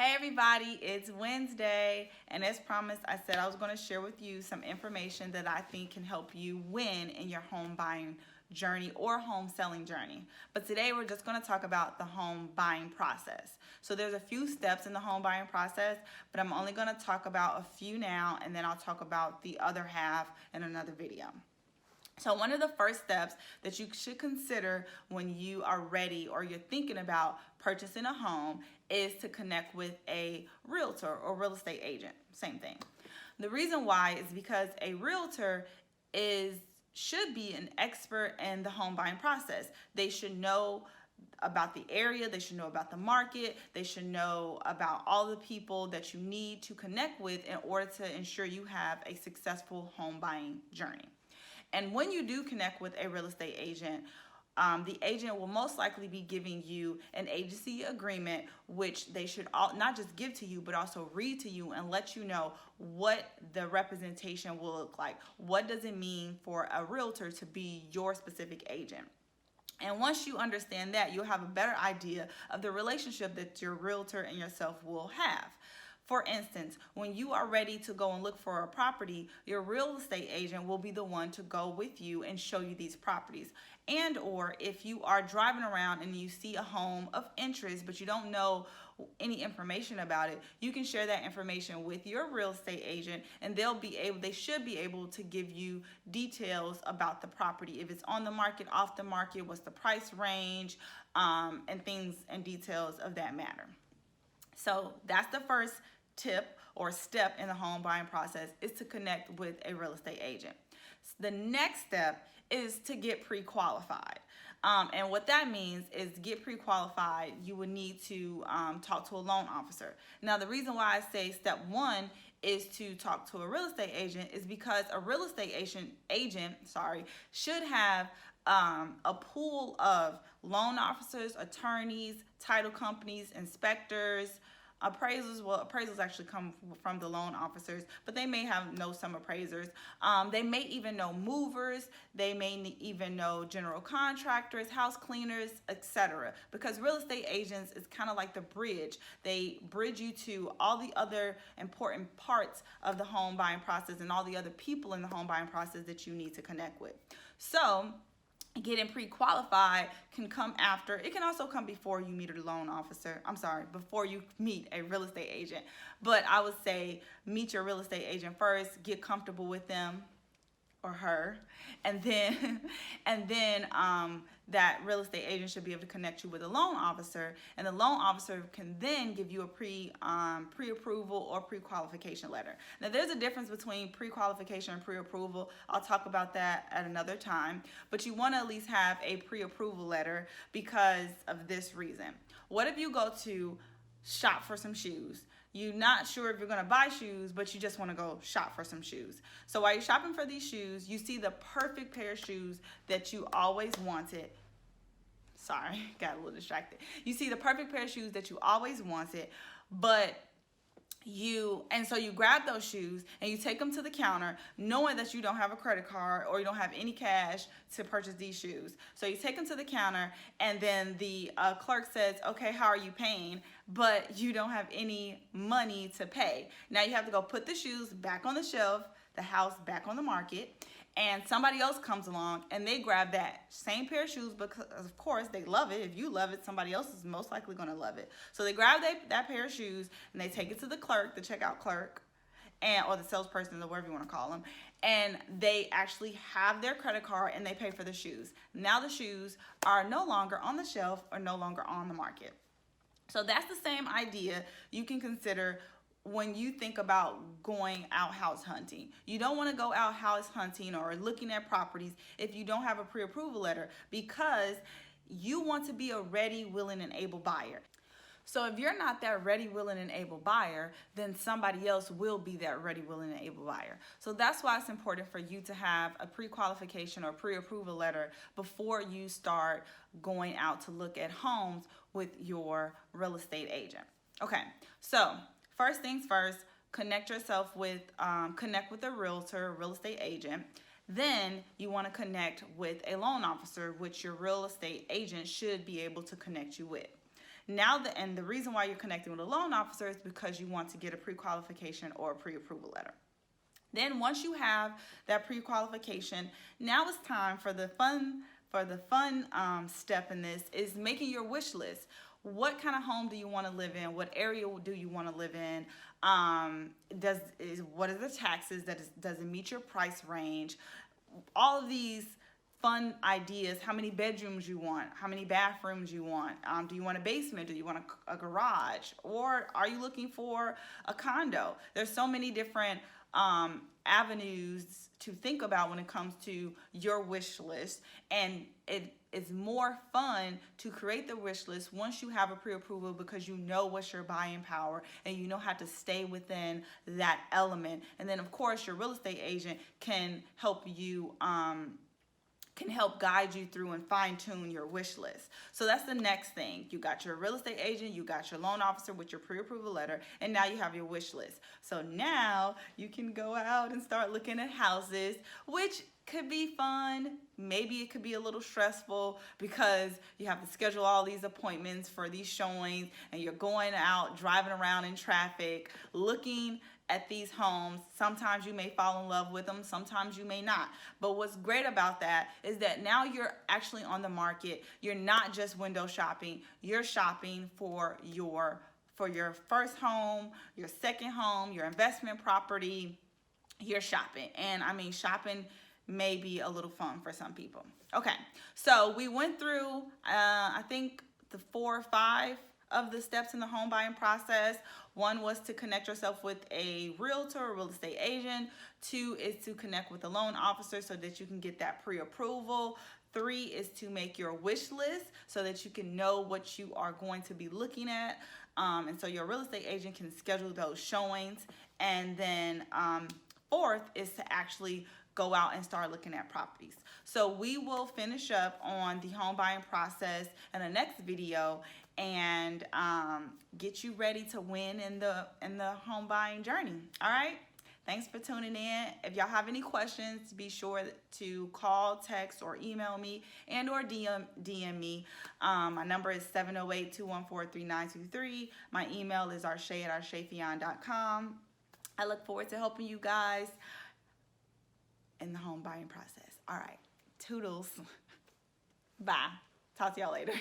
Hey everybody, it's Wednesday, and as promised, I said I was going to share with you some information that I think can help you win in your home buying journey or home selling journey. But today we're just going to talk about the home buying process. So there's a few steps in the home buying process, but I'm only going to talk about a few now, and then I'll talk about the other half in another video. So one of the first steps that you should consider when you are ready or you're thinking about purchasing a home is to connect with a realtor or real estate agent. Same thing. The reason why is because a realtor should be an expert in the home buying process. They should know about the area, they should know about the market, they should know about all the people that you need to connect with in order to ensure you have a successful home buying journey. And when you do connect with a real estate agent, the agent will most likely be giving you an agency agreement, which they should not just give to you, but also read to you and let you know what the representation will look like. What does it mean for a realtor to be your specific agent? And once you understand that, you'll have a better idea of the relationship that your realtor and yourself will have. For instance, when you are ready to go and look for a property, your real estate agent will be the one to go with you and show you these properties. And or if you are driving around and you see a home of interest, but you don't know any information about it, you can share that information with your real estate agent, and they should be able to give you details about the property. If it's on the market, off the market, what's the price range, and things and details of that matter. So that's the first tip or step in the home buying process, is to connect with a real estate agent. The next step is to get pre-qualified. And what that means is get pre-qualified, you would need to talk to a loan officer. Now, the reason why I say step one is to talk to a real estate agent is because a real estate agent should have a pool of loan officers, attorneys, title companies, inspectors, appraisals. Well, appraisals actually come from the loan officers, but they may know some appraisers. They may even know movers. They may even know general contractors, house cleaners, etc. Because real estate agents is kind of like the bridge. They bridge you to all the other important parts of the home buying process and all the other people in the home buying process that you need to connect with. So getting pre-qualified can come after. It can also come before you meet a loan officer. Before you meet a real estate agent. But I would say meet your real estate agent first, get comfortable with them or her, and then that real estate agent should be able to connect you with a loan officer, and the loan officer can then give you a pre-approval or pre-qualification letter. Now, there's a difference between pre-qualification and pre-approval. I'll talk about that at another time, but you want to at least have a pre-approval letter because of this reason. What if you go to shop for some shoes? You're not sure if you're going to buy shoes, but you just want to go shop for some shoes. So while you're shopping for these shoes, you see the perfect pair of shoes that you always wanted. Sorry, got a little distracted. You see the perfect pair of shoes that you always wanted, so you grab those shoes and you take them to the counter knowing that you don't have a credit card or you don't have any cash to purchase these shoes. So you take them to the counter, and then the clerk says, okay, how are you paying? But you don't have any money to pay. Now you have to go put the shoes back on the shelf, the house back on the market, and somebody else comes along and they grab that same pair of shoes because, of course, they love it. If you love it, somebody else is most likely going to love it. So they grab that pair of shoes and they take it to the clerk, the checkout clerk, or the salesperson, or whatever you want to call them, and they actually have their credit card and they pay for the shoes. Now the shoes are no longer on the shelf or no longer on the market. So that's the same idea you can consider when you think about going out house hunting. You don't want to go out house hunting or looking at properties if you don't have a pre-approval letter, because you want to be a ready, willing, and able buyer. So if you're not that ready, willing, and able buyer, then somebody else will be that ready, willing, and able buyer. So that's why it's important for you to have a pre-qualification or pre-approval letter before you start going out to look at homes with your real estate agent. Okay, so first things first, connect with a realtor, real estate agent. Then you want to connect with a loan officer, which your real estate agent should be able to connect you with. And the reason why you're connecting with a loan officer is because you want to get a pre-qualification or a pre-approval letter. Then once you have that pre-qualification, now it's time for the fun step in this is making your wish list. What kind of home do you want to live in? What area do you want to live in? What are the taxes? Does it meet your price range? All of these fun ideas. How many bedrooms you want? How many bathrooms you want? Do you want a basement? Do you want a garage? Or are you looking for a condo? There's so many different avenues to think about when it comes to your wish list, and it is more fun to create the wish list once you have a pre-approval, because you know what's your buying power and you know how to stay within that element. And then of course your real estate agent can help you guide you through and fine-tune your wish list. So that's the next thing. You got your real estate agent, you got your loan officer with your pre-approval letter, and now you have your wish list. So now you can go out and start looking at houses, which could be fun. Maybe it could be a little stressful because you have to schedule all these appointments for these showings, and you're going out, driving around in traffic, looking at these homes. Sometimes you may fall in love with them, sometimes you may not. But what's great about that is that now you're actually on the market. You're not just window shopping. You're shopping for your first home, your second home, your investment property. You're shopping. And I mean, shopping may be a little fun for some people. Okay, so we went through, I think, the 4 or 5 of the steps in the home buying process. 1 was to connect yourself with a realtor, a real estate agent. 2 is to connect with a loan officer so that you can get that pre-approval. 3 is to make your wish list so that you can know what you are going to be looking at. And so your real estate agent can schedule those showings. And then 4th is to actually go out and start looking at properties. So we will finish up on the home buying process in the next video and get you ready to win in the home buying journey. All right, thanks for tuning in. If y'all have any questions, be sure to call, text, or email me and or DM me. My number is 708-214-3923. My email is arshay@arshayfeon.com. I look forward to helping you guys in the home buying process. All right, toodles. Bye. Talk to y'all later.